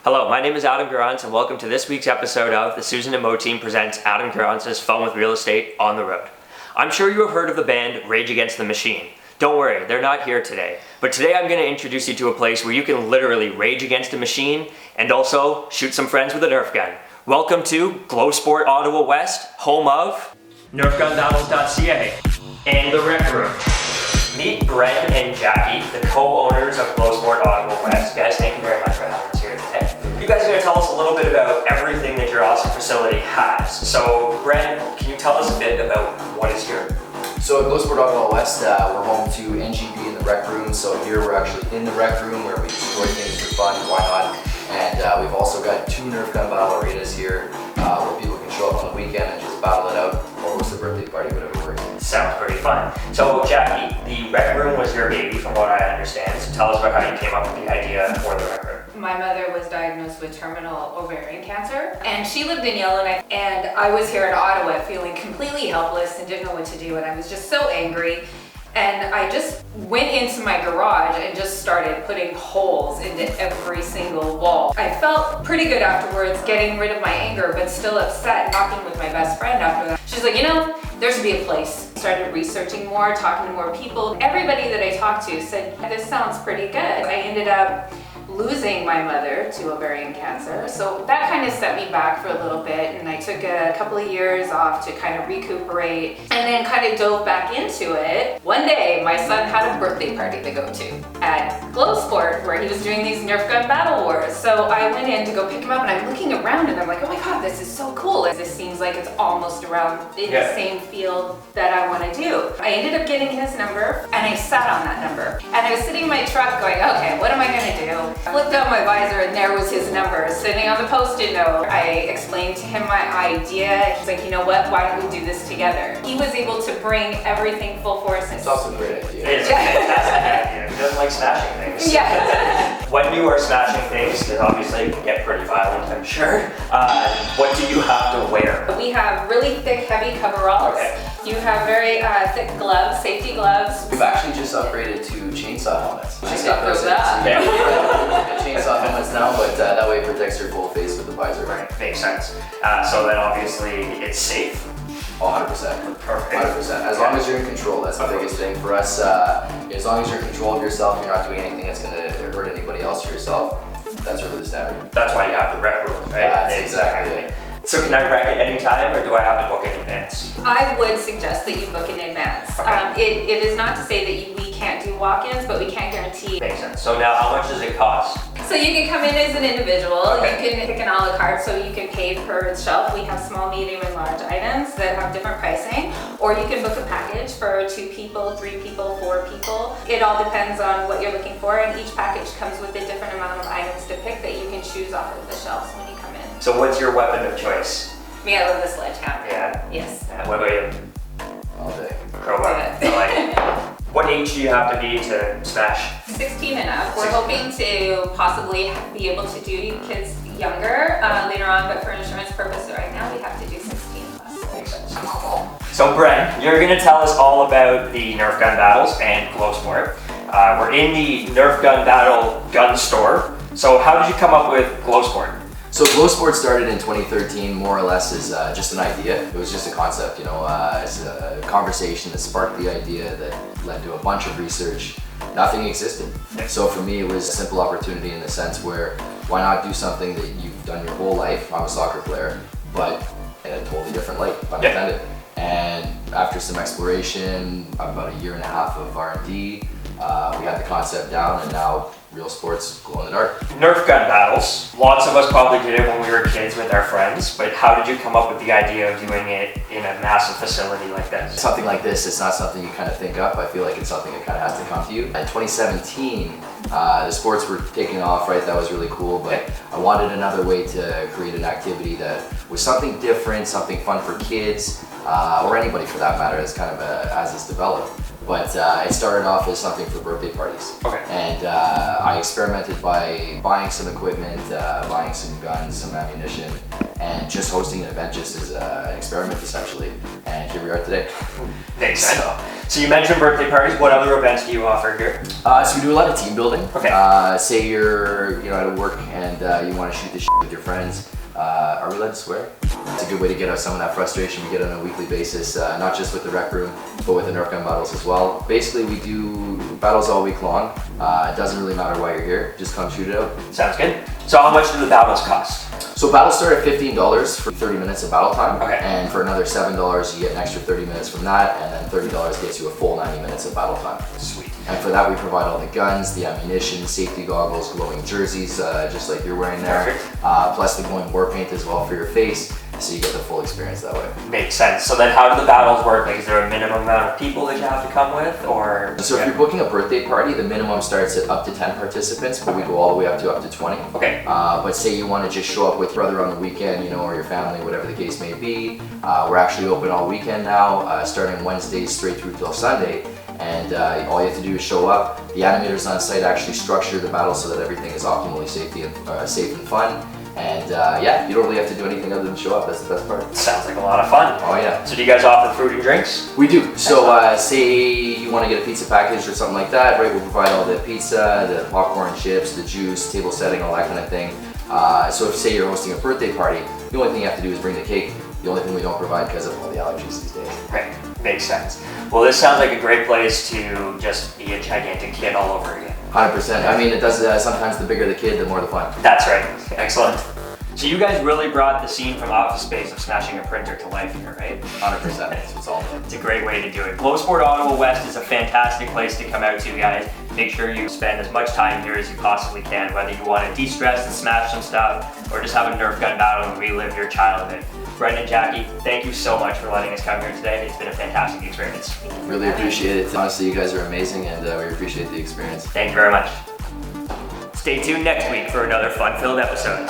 Hello, my name is Adam Garance and welcome to this week's episode of the Susan and Mo Team presents Adam Garance's Fun with Real Estate on the Road. I'm sure you have heard of the band Rage Against the Machine. Don't worry, they're not here today. But today I'm going to introduce you to a place where you can literally rage against a machine and also shoot some friends with a Nerf gun. Welcome to GlowSport Ottawa West, home of NerfGunBattles.ca and the Rec Room. Meet Brent and Jackie, the co-owners of GlowSport Ottawa West. Guys, thank you very much for having us here today. You guys are going to tell us a little bit about everything that your awesome facility has. So, Brent, can you tell us a bit about what is here? So at GlowSport Ottawa West, we're home to NGB in the Rec Room. So here we're actually in the Rec Room where we destroy things for fun, why not? And we've also got 2 Nerf Gun Battle arenas here where people can show up on the weekend and just battle it out or host a birthday party, whatever works. Sounds pretty fun. So Jackie, the Rec Room was your baby from what I understand. So tell us about how you came up with the idea for the Rec Room. My mother was diagnosed with terminal ovarian cancer and she lived in Yellowknife, and I was here in Ottawa feeling completely helpless and didn't know what to do, and I was just so angry. And I just went into my garage and just started putting holes into every single wall. I felt pretty good afterwards, getting rid of my anger, but still upset. Talking with my best friend after that, she's like, you know, there should be a place. Started researching more, talking to more people. Everybody that I talked to said, this sounds pretty good. I ended up losing my mother to ovarian cancer. So that kind of set me back for a little bit, and I took a couple of years off to kind of recuperate and then kind of dove back into it. One day my son had a birthday party to go to at GlowSport where he was doing these Nerf Gun Battle Wars. So I went in to go pick him up and I'm looking around and I'm like, oh my God, this is so cool. This seems like it's almost around in the same field that I want to do. I ended up getting his number and I sat on that number. And I was sitting in my truck going, okay, what am I going to do? I flipped out my visor and there was his number sitting on the Post-it note. I explained to him my idea. He's like, you know what, why don't we do this together? He was able to bring everything full force. It's also a great idea. It's a fantastic idea. He doesn't like smashing things. Yeah. When you are smashing things, because obviously it can get pretty violent, I'm sure, what do you have to wear? We have really thick, heavy coveralls. Okay. You have very thick gloves, safety gloves. We've actually just upgraded to chainsaw helmets. Just got those up. Chainsaw helmets now, but that way it protects your full face with the visor. Right, makes sense. So then obviously it's safe. 100%. Perfect. 100%. As long as you're in control, that's the biggest thing for us. As long as you're in control of yourself, you're not doing anything that's going to hurt anybody else or yourself. That's really the standard. That's why you have the Rec Room, right? That's exactly it. So can I rec at any time, or do I have to book in advance? I would suggest that you book in advance. Okay. It is not to say that we can't do walk-ins, but we can't guarantee. Makes sense. So now how much does it cost? So you can come in as an individual. Okay. You can pick an a la carte, so you can pay per shelf. We have small, medium, and large items that have different pricing. Or you can book a package for 2 people, 3 people, 4 people. It all depends on what you're looking for, and each package comes with a different amount of items to pick that you can choose off of the shelves when you come in. So what's your weapon of choice? Me, I love the sledgehammer. Yeah. Yes. What about you? All day. Crowbar. I like it. What age do you have to be to smash? 16 and up. We're hoping to possibly be able to do kids younger later on, but for insurance purposes right now we have to do 16 plus. Makes sense. So Brent, you're going to tell us all about the Nerf Gun Battles and GlowSport. We're in the Nerf Gun Battle gun store. So how did you come up with GlowSport? So GlowSport started in 2013 more or less as just an idea. It was just a concept, you know, it's a conversation that sparked the idea that led to a bunch of research. Nothing existed. So for me it was a simple opportunity in the sense where why not do something that you've done your whole life? I'm a soccer player, but in a totally different light, pun intended. And after some exploration, about a year and a half of R&D, we had the concept down, and now real sports glow in the dark. Nerf Gun Battles. Lots of us probably did it when we were kids with our friends, but how did you come up with the idea of doing it in a massive facility like this? Something like this, it's not something you kind of think up. I feel like it's something that kind of has to come to you. In 2017, the sports were taking off, right? That was really cool, but I wanted another way to create an activity that was something different, something fun for kids, or anybody for that matter, as kind of as it's developed. But it started off as something for birthday parties. Okay. And I I experimented by buying some equipment, buying some guns, some ammunition, and just hosting an event just as an experiment essentially. And here we are today. Makes sense. So you mentioned birthday parties. What other events do you offer here? So we do a lot of team building. Okay. Say you're at work and you want to shoot the shit with your friends. Are we allowed to swear? It's a good way to get out some of that frustration we get on a weekly basis, not just with the rec room, but with the Nerf Gun Battles as well. Basically, we do battles all week long. It doesn't really matter why you're here, just come shoot it out. Sounds good. So how much do the battles cost? So battles start at $15 for 30 minutes of battle time, Okay. and for another $7 you get an extra 30 minutes from that, and then $30 gets you a full 90 minutes of battle time. Sweet. And for that we provide all the guns, the ammunition, safety goggles, glowing jerseys, just like you're wearing there. Perfect. Plus the glowing war paint as well for your face, so you get the full experience that way. Makes sense. So then how do the battles work? Like, is there a minimum amount of people that you have to come with, or? So if you're booking a birthday party, the minimum starts at up to 10 participants, but we go all the way up to 20. Okay. But say you want to just show up with your brother on the weekend, or your family, whatever the case may be. We're actually open all weekend now, starting Wednesdays straight through till Sunday. And all you have to do is show up. The animators on site actually structure the battle so that everything is optimally safe and fun. And yeah, you don't really have to do anything other than show up. That's the best part. Sounds like a lot of fun. Oh yeah. So do you guys offer food and drinks? We do. So say you want to get a pizza package or something like that, right? We'll provide all the pizza, the popcorn, chips, the juice, table setting, all that kind of thing. So if say you're hosting a birthday party, the only thing you have to do is bring the cake. The only thing we don't provide because of all the allergies these days. Right. Makes sense. Well, this sounds like a great place to just be a gigantic kid all over again. 100%. I mean, it does. Sometimes the bigger the kid, the more the fun. That's right. Excellent. So you guys really brought the scene from Office Space of smashing a printer to life here, right? 100%. That's what's all about. It's a great way to do it. GlowSport Ottawa West is a fantastic place to come out to, guys. Make sure you spend as much time here as you possibly can, whether you want to de-stress and smash some stuff, or just have a Nerf gun battle and relive your childhood. Brendan, Jackie, thank you so much for letting us come here today. It's been a fantastic experience. Really appreciate it. Honestly, you guys are amazing, and we appreciate the experience. Thank you very much. Stay tuned next week for another fun-filled episode.